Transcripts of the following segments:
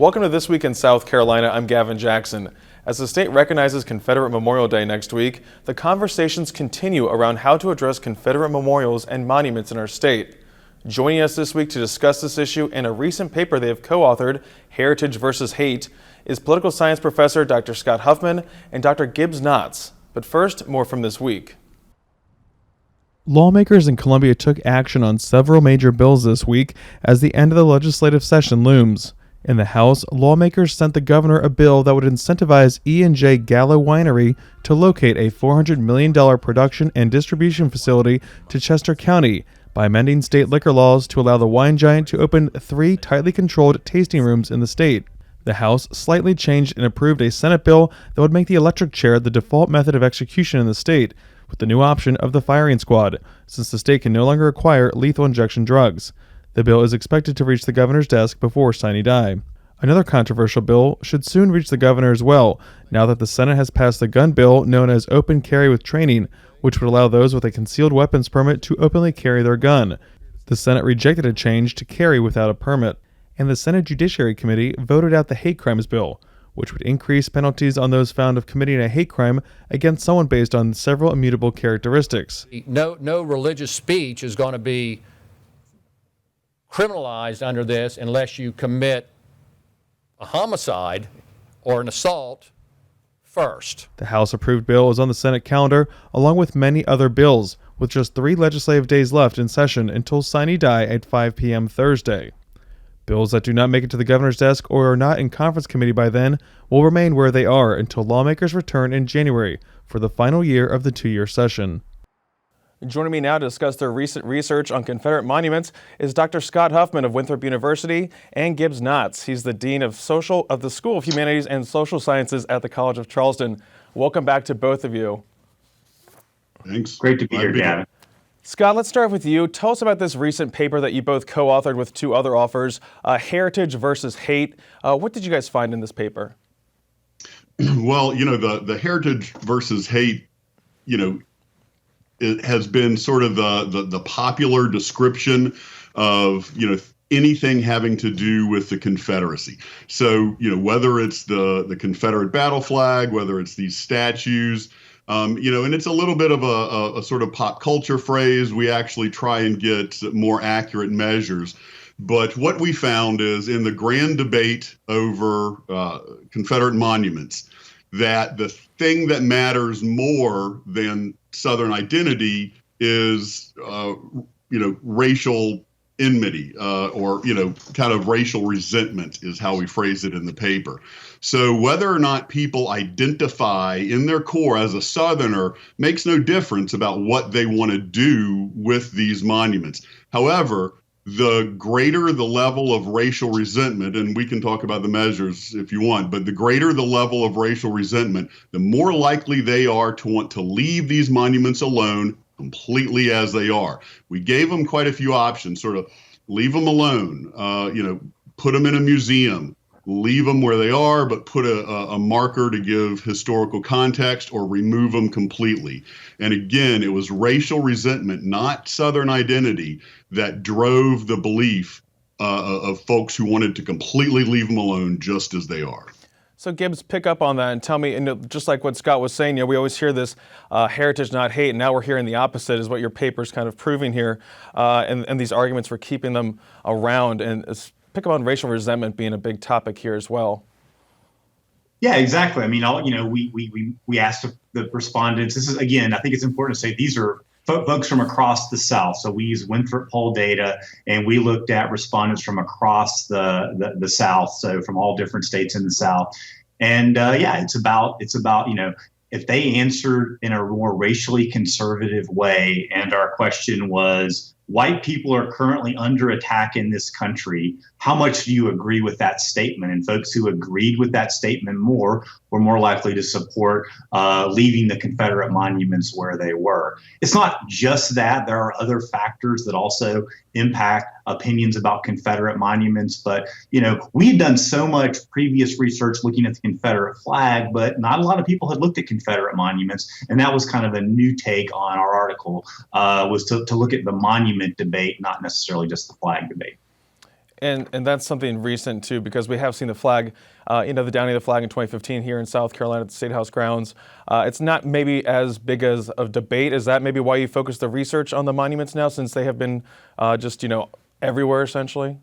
Welcome to This Week in South Carolina. I'm Gavin Jackson. As the state recognizes Confederate Memorial Day next week, the conversations continue around how to address Confederate memorials and monuments in our state. Joining us this week to discuss this issue in a recent paper they have co-authored, Heritage versus Hate, is political science professor Dr. Scott Huffman and Dr. Gibbs Knotts. But first, more from this week. Lawmakers in Columbia took action on several major bills this week as the end of the legislative session looms. In the House, lawmakers sent the governor a bill that would incentivize E&J Gallo Winery to locate a $400 million production and distribution facility to Chester County by amending state liquor laws to allow the wine giant to open 3 tightly controlled tasting rooms in the state. The House slightly changed and approved a Senate bill that would make the electric chair the default method of execution in the state, with the new option of the firing squad, since the state can no longer acquire lethal injection drugs. The bill is expected to reach the governor's desk before sine die. Another controversial bill should soon reach the governor as well, now that the Senate has passed the gun bill known as Open Carry with Training, which would allow those with a concealed weapons permit to openly carry their gun. The Senate rejected a change to carry without a permit, and the Senate Judiciary Committee voted out the hate crimes bill, which would increase penalties on those found of committing a hate crime against someone based on several immutable characteristics. No religious speech is going to be criminalized under this unless you commit a homicide or an assault first. The House-approved bill is on the Senate calendar, along with many other bills, with just 3 legislative days left in session until sine die at 5 p.m. Thursday. Bills that do not make it to the governor's desk or are not in conference committee by then will remain where they are until lawmakers return in January for the final year of the 2-year session. Joining me now to discuss their recent research on Confederate monuments is Dr. Scott Huffman of Winthrop University and Gibbs Knotts. He's the Dean of the School of Humanities and Social Sciences at the College of Charleston. Welcome back to both of you. Thanks. Great to be here, Gavin. Scott, let's start with you. Tell us about this recent paper that you both co-authored with 2 other authors, Heritage versus Hate. What did you guys find in this paper? Well, the Heritage versus Hate, it has been sort of the popular description of, anything having to do with the Confederacy. So, whether it's the Confederate battle flag, whether it's these statues, and it's a little bit of a sort of pop culture phrase. We actually try and get more accurate measures. But what we found is in the grand debate over Confederate monuments, that the thing that matters more than Southern identity is, racial enmity or kind of racial resentment is how we phrase it in the paper. So whether or not people identify in their core as a Southerner makes no difference about what they want to do with these monuments. However, the greater the level of racial resentment, and we can talk about the measures if you want, but the greater the level of racial resentment, the more likely they are to want to leave these monuments alone completely as they are. We gave them quite a few options, sort of leave them alone, put them in a museum, leave them where they are, but put a marker to give historical context, or remove them completely. And again, it was racial resentment, not Southern identity, that drove the belief of folks who wanted to completely leave them alone just as they are. So Gibbs, pick up on that and tell me, and just like what Scott was saying, we always hear this heritage, not hate, and now we're hearing the opposite is what your paper's kind of proving here, and these arguments for keeping them around, and pick up on racial resentment being a big topic here as well. Yeah, exactly. I mean, we asked the respondents. This is, again, I think it's important to say these are folks from across the South. So we use Winthrop poll data, and we looked at respondents from across the South, so from all different states in the South. And it's about if they answered in a more racially conservative way, and our question was, white people are currently under attack in this country, how much do you agree with that statement? And folks who agreed with that statement more were more likely to support leaving the Confederate monuments where they were. It's not just that. There are other factors that also impact opinions about Confederate monuments. But, we've done so much previous research looking at the Confederate flag, but not a lot of people had looked at Confederate monuments. And that was kind of a new take on our article, was to look at the monument debate, not necessarily just the flag debate. And that's something recent too, because we have seen the flag, the downing of the flag in 2015 here in South Carolina at the State House grounds. It's not maybe as big as a debate. Is that maybe why you focus the research on the monuments now, since they have been everywhere essentially?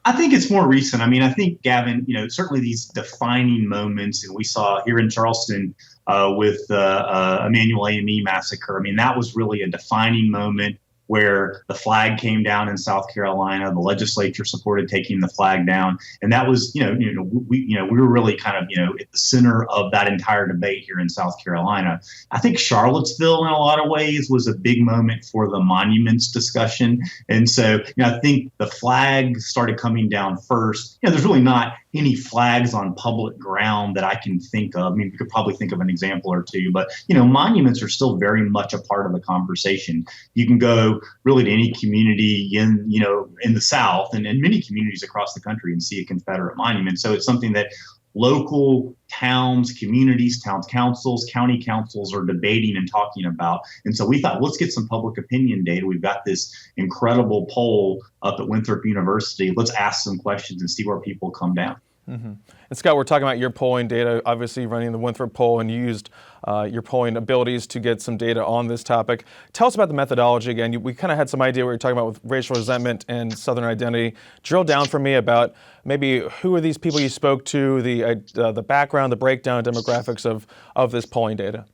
I think it's more recent. I mean, I think, Gavin, certainly these defining moments, and we saw here in Charleston with the Emanuel AME massacre. I memean, that was really a defining moment where the flag came down in South Carolina. The legislature supported taking the flag down, and that was, we were really kind of, at the center of that entire debate here in South Carolina. I think Charlottesville, in a lot of ways, was a big moment for the monuments discussion, and so, I think the flag started coming down first. There's really not any flags on public ground that I can think of. I mean, we could probably think of an example or two, but, monuments are still very much a part of the conversation. You can go really to any community in the South and in many communities across the country and see a Confederate monument. So it's something that local towns, communities, towns councils, county councils are debating and talking about. And so we thought, let's get some public opinion data. We've got this incredible poll up at Winthrop University. Let's ask some questions and see where people come down. Mm-hmm. And Scott, we're talking about your polling data, obviously running the Winthrop poll, and you used your polling abilities to get some data on this topic. Tell us about the methodology again. We kind of had some idea what you're talking about with racial resentment and Southern identity. Drill down for me about maybe who are these people you spoke to, the background, the breakdown, demographics of this polling data.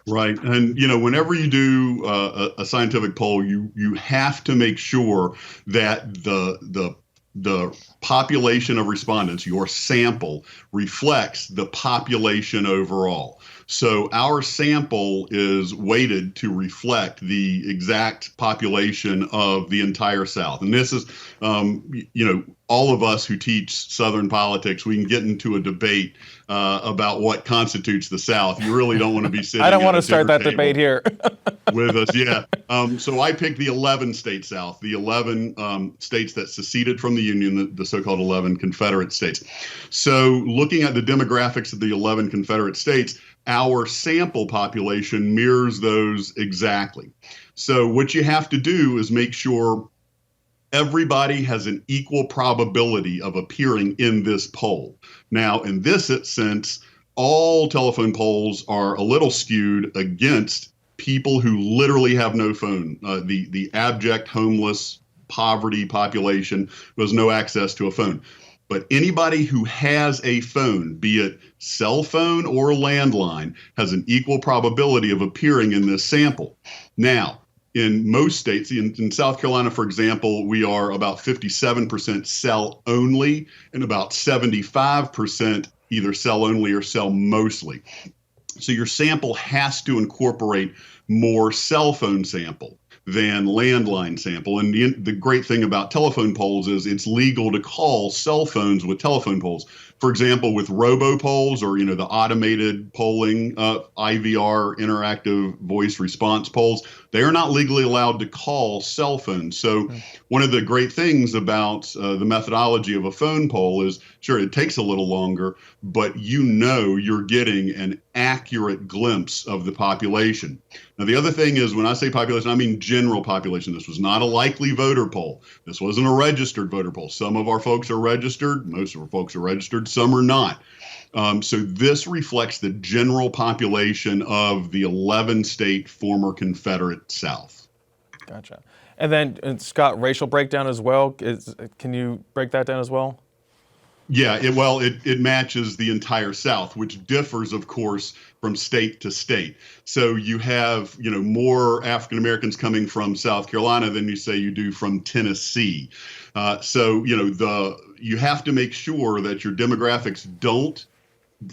Right. And, whenever you do a scientific poll, you have to make sure that the population of respondents, your sample, reflects the population overall. So our sample is weighted to reflect the exact population of the entire South. And this is, all of us who teach Southern politics, we can get into a debate about what constitutes the South. You really don't want to be sitting. I don't want to start that debate here. With us, yeah. So I picked the 11 state South, the 11 states that seceded from the Union, the so-called 11 Confederate states. So looking at the demographics of the 11 Confederate states, our sample population mirrors those exactly. So what you have to do is make sure everybody has an equal probability of appearing in this poll. Now, in this sense, all telephone polls are a little skewed against people who literally have no phone, the abject, homeless, poverty population who has no access to a phone. But anybody who has a phone, be it cell phone or landline, has an equal probability of appearing in this sample. Now, in most states, in South Carolina, for example, we are about 57% cell only and about 75% either cell only or cell mostly. So your sample has to incorporate more cell phone sample than landline sample. And the great thing about telephone polls is it's legal to call cell phones with telephone polls. For example, with robopolls or, the automated polling, IVR, interactive voice response polls, they are not legally allowed to call cell phones. So one of the great things about the methodology of a phone poll is, sure, it takes a little longer, but you're getting an accurate glimpse of the population. Now, the other thing is, when I say population, I mean general population. This was not a likely voter poll. This wasn't a registered voter poll. Some of our folks are registered. Most of our folks are registered. Some are not. So this reflects the general population of the 11-state former Confederate South. Gotcha. And then, Scott, racial breakdown as well. Can you break that down as well? Yeah, it matches the entire South, which differs, of course, from state to state. So you have, more African Americans coming from South Carolina than you do from Tennessee. So you have to make sure that your demographics don't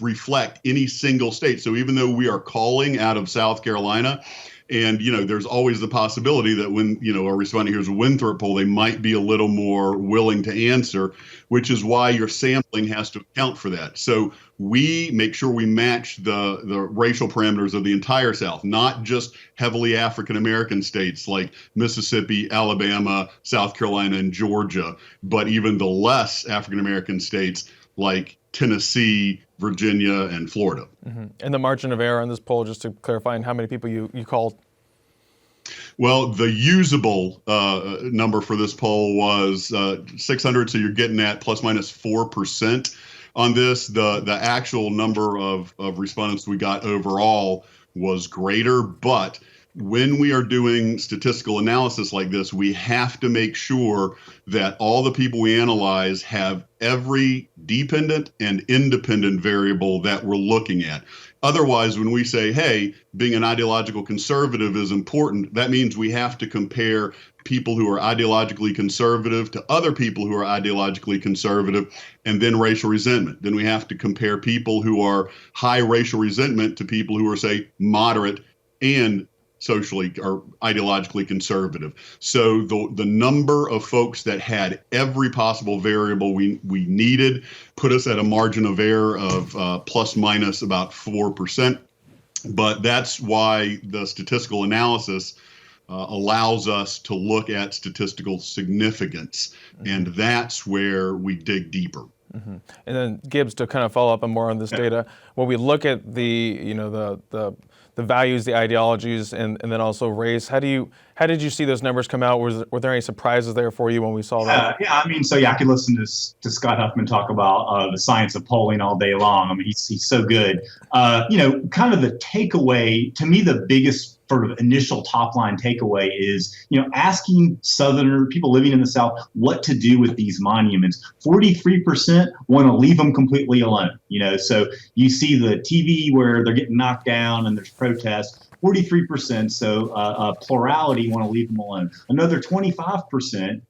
reflect any single state. So even though we are calling out of South Carolina, and, there's always the possibility that when, our respondent hears a Winthrop poll, they might be a little more willing to answer, which is why your sampling has to account for that. So we make sure we match the racial parameters of the entire South, not just heavily African-American states like Mississippi, Alabama, South Carolina, and Georgia, but even the less African-American states like Tennessee, Virginia, and Florida. Mm-hmm. And the margin of error on this poll, just to clarify, and how many people you called? Well, the usable number for this poll was 600, so you're getting at plus minus 4% on this. The actual number of respondents we got overall was greater, but when we are doing statistical analysis like this, we have to make sure that all the people we analyze have every dependent and independent variable that we're looking at. Otherwise, when we say, hey, being an ideological conservative is important, that means we have to compare people who are ideologically conservative to other people who are ideologically conservative, and then racial resentment. Then we have to compare people who are high racial resentment to people who are, say, moderate and socially or ideologically conservative. So the number of folks that had every possible variable we needed put us at a margin of error of plus minus about 4%. But that's why the statistical analysis allows us to look at statistical significance. And that's where we dig deeper. Mm-hmm. And then Gibbs, to kind of follow up on more on this data, when we look at the values, the ideologies, and then also race, how did you see those numbers come out? Were there any surprises there for you when we saw that? I could listen to Scott Huffman talk about the science of polling all day long. I mean, he's so good. Kind of the takeaway, to me, the biggest sort of initial top line takeaway is, asking Southerner people living in the South what to do with these monuments. 43% want to leave them completely alone. So you see the TV where they're getting knocked down and there's protests. 43%, so plurality want to leave them alone. Another 25%,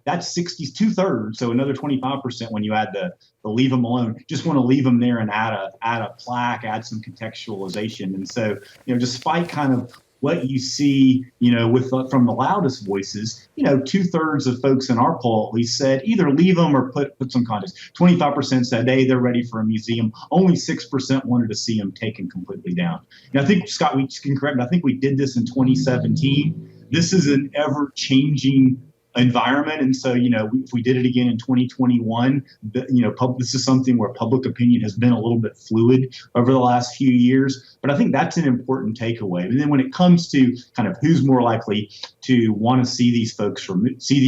that's 2/3. So another 25% when you add the leave them alone, just want to leave them there and add a plaque, add some contextualization. And so, despite kind of what you see, from the loudest voices, 2/3 of folks in our poll at least said either leave them or put some context. 25% said, hey, they're ready for a museum. Only 6% wanted to see them taken completely down. And I think, Scott, we can correct me. I think we did this in 2017. This is an ever-changing environment. And so, if we did it again in 2021, this is something where public opinion has been a little bit fluid over the last few years. But I think that's an important takeaway. And then when it comes to kind of who's more likely to want to see these folks see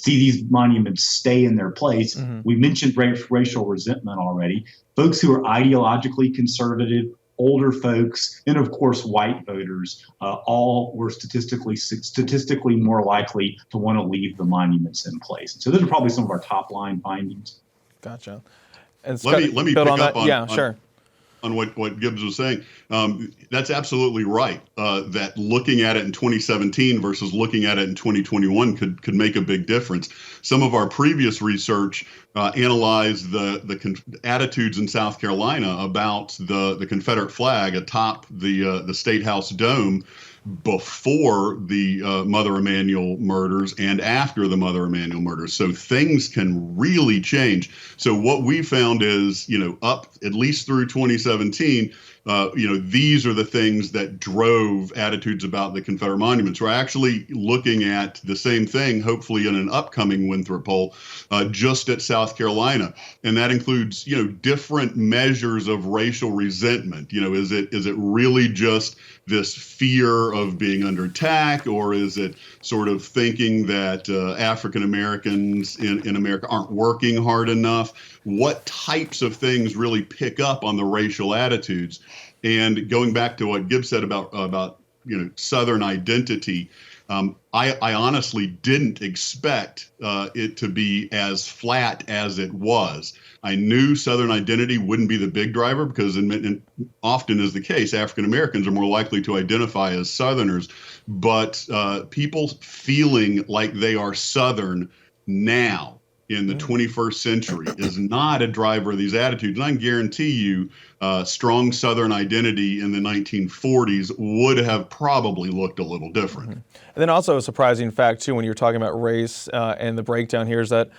these monuments stay in their place, we mentioned racial resentment already. Folks who are ideologically conservative, older folks, and of course white voters, all were statistically more likely to want to leave the monuments in place. So those are probably some of our top line findings. Gotcha. And let me pick up on what Gibbs was saying. That's absolutely right. That looking at it in 2017 versus looking at it in 2021 could make a big difference. Some of our previous research analyzed the attitudes in South Carolina about the Confederate flag atop the State House dome before the Mother Emanuel murders and after the Mother Emanuel murders. So things can really change. So what we found is, up at least through 2017, these are the things that drove attitudes about the Confederate monuments. We're actually looking at the same thing, hopefully in an upcoming Winthrop poll, just at South Carolina. And that includes, different measures of racial resentment. Is it really just this fear of being under attack, or is it sort of thinking that African Americans in America aren't working hard enough? What types of things really pick up on the racial attitudes? And going back to what Gibbs said about Southern identity, I honestly didn't expect it to be as flat as it was. I knew Southern identity wouldn't be the big driver because, often is the case, African Americans are more likely to identify as Southerners. But people feeling like they are Southern now in the 21st century is not a driver of these attitudes. And I can guarantee you strong Southern identity in the 1940s would have probably looked a little different. And then also a surprising fact, too, when you're talking about race and the breakdown here is that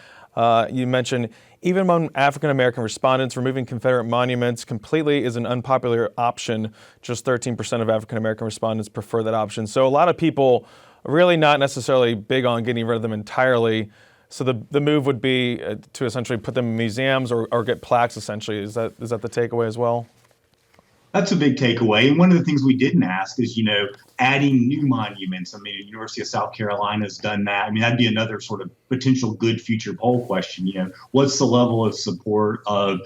you mentioned even among African-American respondents, removing Confederate monuments completely is an unpopular option. Just 13% of African-American respondents prefer that option. So a lot of people are really not necessarily big on getting rid of them entirely. So the move would be to essentially put them in museums or get plaques, essentially. Is that the takeaway as well? That's a big takeaway. And one of the things we didn't ask is, adding new monuments. I mean, the University of South Carolina has done that. I mean, that'd be another sort of potential good future poll question. What's the level of support of,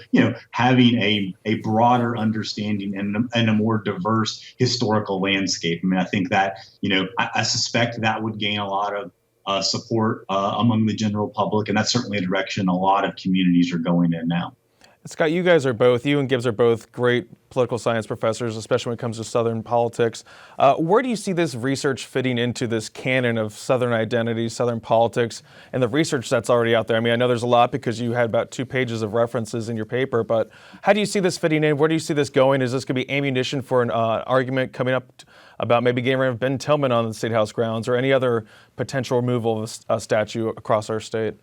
having a broader understanding and a more diverse historical landscape? I mean, I think that, I suspect that would gain a lot of support among the general public. And that's certainly a direction a lot of communities are going in now. Scott, you and Gibbs are both great political science professors, especially when it comes to Southern politics. Where do you see this research fitting into this canon of Southern identity, Southern politics, and the research that's already out there? I mean, I know there's a lot because you had about 2 pages of references in your paper, but how do you see this fitting in? Where do you see this going? Is this going to be ammunition for an argument coming up about maybe getting rid of Ben Tillman on the State House grounds or any other potential removal of a statue across our state?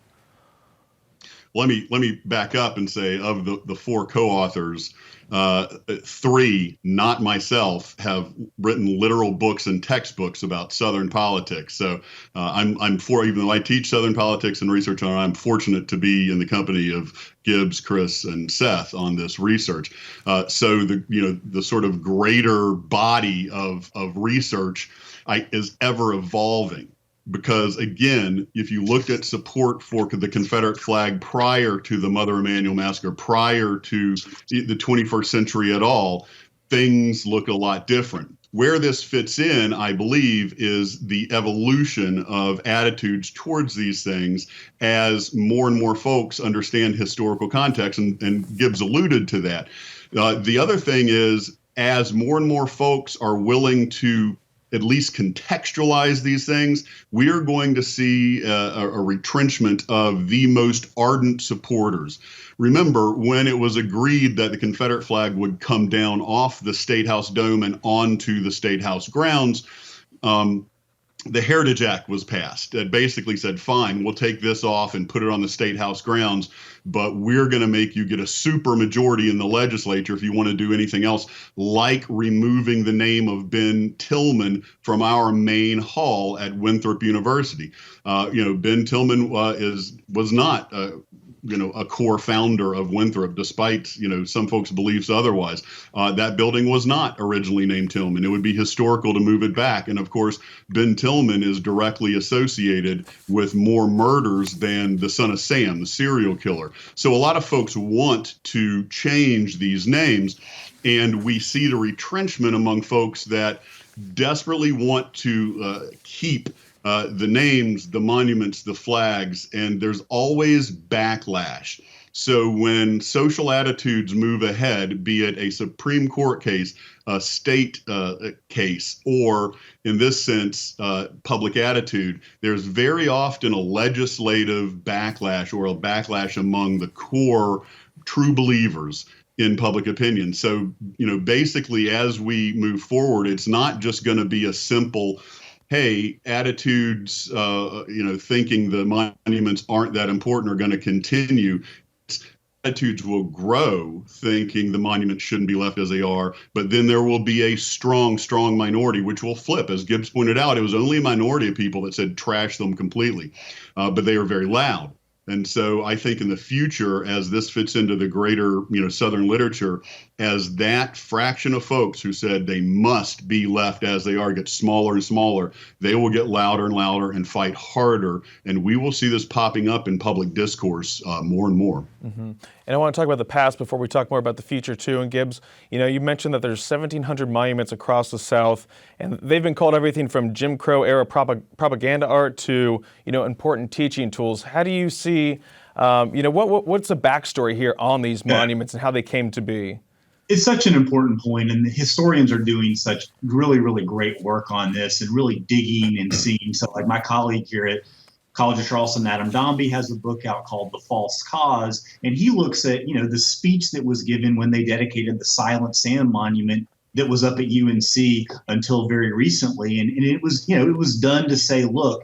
Let me back up and say, of the 4 co-authors, 3, not myself, have written literal books and textbooks about Southern politics. So I'm for, even though I teach Southern politics and research on it, I'm fortunate to be in the company of Gibbs, Chris, and Seth on this research. So the sort of greater body of research is ever evolving. Because, again, if you looked at support for the Confederate flag prior to the Mother Emanuel Massacre, prior to the 21st century at all, things look a lot different. Where this fits in, I believe, is the evolution of attitudes towards these things as more and more folks understand historical context, and Gibbs alluded to that. The other thing is, as more and more folks are willing to at least contextualize these things, we are going to see a retrenchment of the most ardent supporters. Remember, when it was agreed that the Confederate flag would come down off the State House dome and onto the State House grounds, the Heritage Act was passed that basically said, fine, we'll take this off and put it on the State House grounds, but we're going to make you get a super majority in the legislature if you want to do anything else, like removing the name of Ben Tillman from our main hall at Winthrop University. Ben Tillman was not a core founder of Winthrop, despite, some folks' beliefs otherwise. That building was not originally named Tillman. It would be historical to move it back. And of course, Ben Tillman is directly associated with more murders than the Son of Sam, the serial killer. So a lot of folks want to change these names, and we see the retrenchment among folks that desperately want to keep the names, the monuments, the flags, and there's always backlash. So when social attitudes move ahead, be it a Supreme Court case, a state case, or in this sense, public attitude, there's very often a legislative backlash or a backlash among the core true believers in public opinion. So, basically, as we move forward, it's not just going to be a simple, hey, attitudes, thinking the monuments aren't that important are going to continue. Attitudes will grow thinking the monuments shouldn't be left as they are, but then there will be a strong minority which will flip. As Gibbs pointed out, it was only a minority of people that said trash them completely, but they are very loud. And so I think in the future, as this fits into the greater, Southern literature, as that fraction of folks who said they must be left as they are get smaller and smaller, they will get louder and louder and fight harder. And we will see this popping up in public discourse more and more. Mm-hmm. And I want to talk about the past before we talk more about the future, too. And Gibbs, you mentioned that there's 1,700 monuments across the South, and they've been called everything from Jim Crow era propaganda art to, important teaching tools. How do you see, what's the backstory here on these monuments and how they came to be? It's such an important point, and the historians are doing such really, really great work on this and really digging and seeing. So like my colleague here at College of Charleston, Adam Dombey, has a book out called The False Cause, and he looks at, the speech that was given when they dedicated the Silent Sam Monument that was up at UNC until very recently. And it was, it was done to say, look,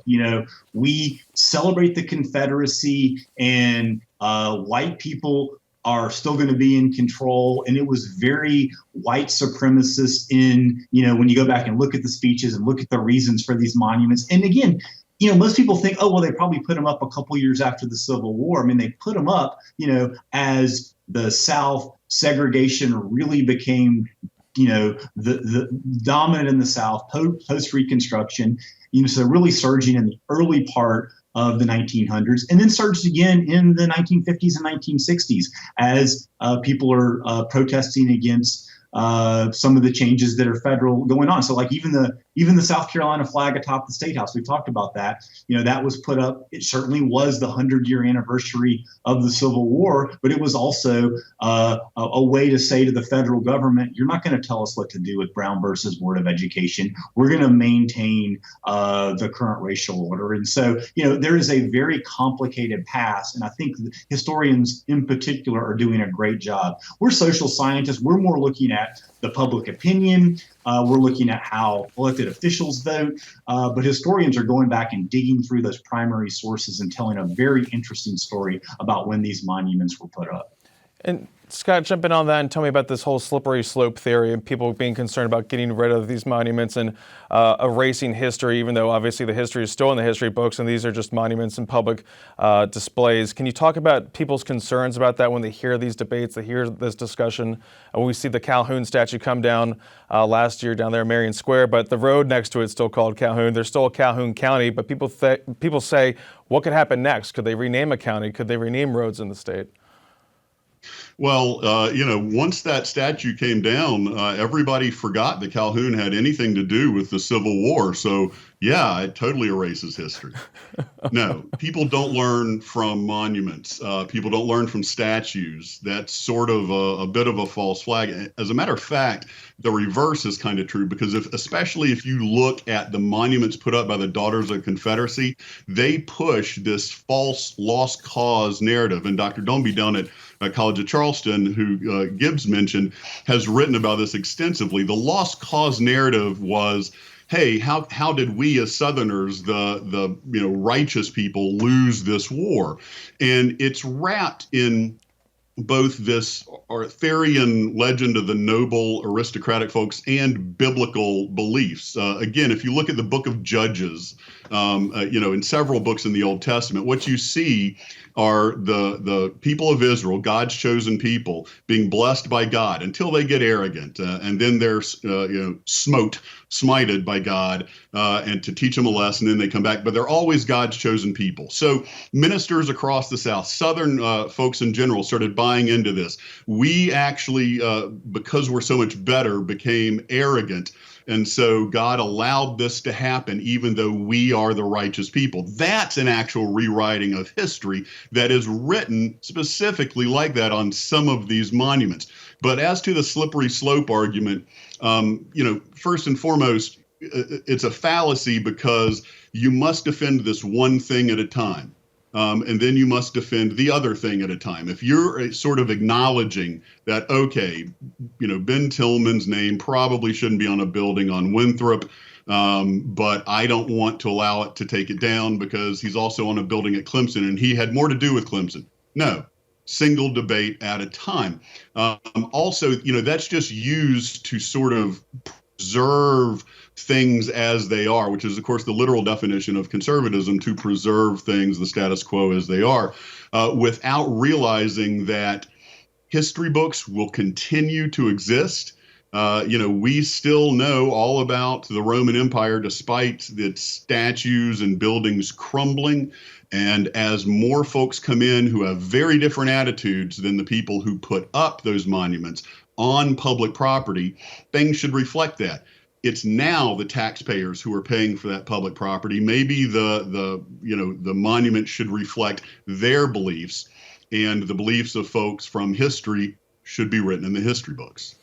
we celebrate the Confederacy and white people are still going to be in control. And it was very white supremacist in, when you go back and look at the speeches and look at the reasons for these monuments. And again, most people think, oh, well, they probably put them up a couple years after the Civil War. I mean, they put them up, as the South segregation really became the dominant in the South post Reconstruction. So really surging in the early part of the 1900s, and then surged again in the 1950s and 1960s as people are protesting against some of the changes that are federal going on. So like even the South Carolina flag atop the State House, we've talked about that. That was put up. It certainly was the 100-year anniversary of the Civil War, but it was also a way to say to the federal government, you're not going to tell us what to do with Brown versus Board of Education. We're going to maintain the current racial order. And so, there is a very complicated past, and I think historians in particular are doing a great job. We're social scientists. We're more looking at the public opinion. We're looking at how elected officials vote, but historians are going back and digging through those primary sources and telling a very interesting story about when these monuments were put up. And Scott, jump in on that and tell me about this whole slippery slope theory and people being concerned about getting rid of these monuments and erasing history, even though obviously the history is still in the history books and these are just monuments and public displays. Can you talk about people's concerns about that when they hear these debates, they hear this discussion? When we see the Calhoun statue come down last year down there in Marion Square, but the road next to it is still called Calhoun. There's still a Calhoun County, but people say, what could happen next? Could they rename a county? Could they rename roads in the state? Well, once that statue came down, everybody forgot that Calhoun had anything to do with the Civil War. So, yeah, it totally erases history. No, people don't learn from monuments. People don't learn from statues. That's sort of a bit of a false flag. As a matter of fact, the reverse is kind of true, because especially if you look at the monuments put up by the Daughters of the Confederacy, they push this false lost cause narrative. And Dr. Dombey down at College of Charleston, who Gibbs mentioned, has written about this extensively. The lost cause narrative was, hey, how did we as Southerners, the righteous people, lose this war? And it's wrapped in both this Arthurian legend of the noble aristocratic folks and biblical beliefs. Again, if you look at the book of Judges, in several books in the Old Testament, what you see are the people of Israel, God's chosen people, being blessed by God until they get arrogant, and then they're smited by God, and to teach them a lesson, then they come back. But they're always God's chosen people. So ministers across the South, Southern folks in general, started buying into this. We actually, because we're so much better, became arrogant. And so God allowed this to happen, even though we are the righteous people. That's an actual rewriting of history that is written specifically like that on some of these monuments. But as to the slippery slope argument, first and foremost, it's a fallacy, because you must defend this one thing at a time. And then you must defend the other thing at a time. If you're sort of acknowledging that, okay, Ben Tillman's name probably shouldn't be on a building on Winthrop, but I don't want to allow it to take it down because he's also on a building at Clemson and he had more to do with Clemson. No, single debate at a time. Also, that's just used to sort of preserve things as they are, which is, of course, the literal definition of conservatism, to preserve things, the status quo as they are, without realizing that history books will continue to exist. We still know all about the Roman Empire, despite its statues and buildings crumbling. And as more folks come in who have very different attitudes than the people who put up those monuments on public property, things should reflect that. It's now the taxpayers who are paying for that public property. Maybe the monument should reflect their beliefs, and the beliefs of folks from history should be written in the history books.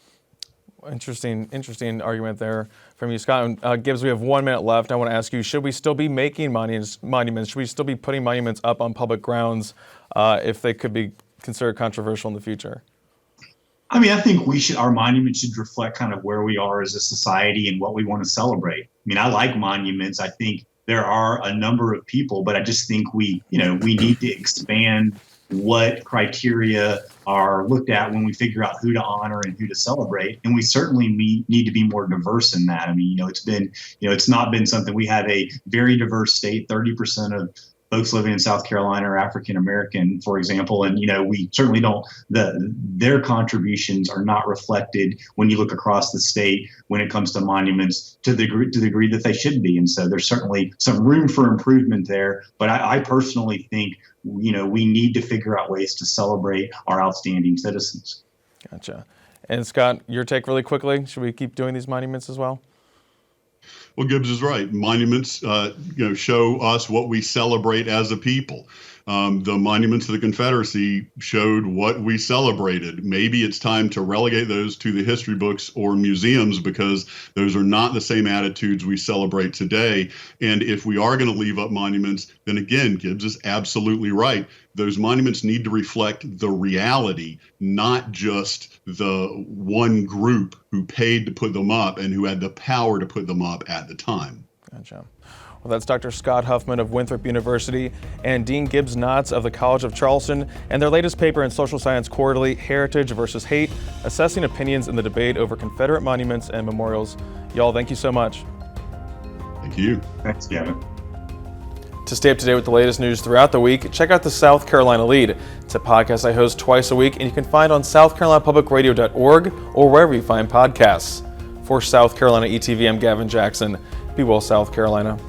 Interesting argument there from you, Scott. Gibbs, we have 1 minute left. I want to ask you, should we still be making monuments? Should we still be putting monuments up on public grounds if they could be considered controversial in the future? I mean, I think our monuments should reflect kind of where we are as a society and what we want to celebrate. I mean, I like monuments. I think there are a number of people, but I just think we need to expand what criteria are looked at when we figure out who to honor and who to celebrate. And we certainly need to be more diverse in that. I mean, it's not been something. We have a very diverse state. 30% folks living in South Carolina are African American, for example, and we certainly don't. Their contributions are not reflected when you look across the state when it comes to monuments to the degree that they should be. And so there's certainly some room for improvement there. But I personally think we need to figure out ways to celebrate our outstanding citizens. Gotcha. And Scott, your take really quickly. Should we keep doing these monuments as well? Well, Gibbs is right. Monuments, show us what we celebrate as a people. The monuments of the Confederacy showed what we celebrated. Maybe it's time to relegate those to the history books or museums, because those are not the same attitudes we celebrate today. And if we are going to leave up monuments, then again, Gibbs is absolutely right. Those monuments need to reflect the reality, not just the one group who paid to put them up and who had the power to put them up at the time. Gotcha. Well, that's Dr. Scott Huffman of Winthrop University and Dean Gibbs Knotts of the College of Charleston and their latest paper in Social Science Quarterly, Heritage versus Hate, Assessing Opinions in the Debate Over Confederate Monuments and Memorials. Y'all, thank you so much. Thank you. Thanks, Gavin. To stay up to date with the latest news throughout the week, check out the South Carolina Lead. It's a podcast I host twice a week, and you can find on southcarolinapublicradio.org or wherever you find podcasts. For South Carolina ETV, I'm Gavin Jackson. Be well, South Carolina.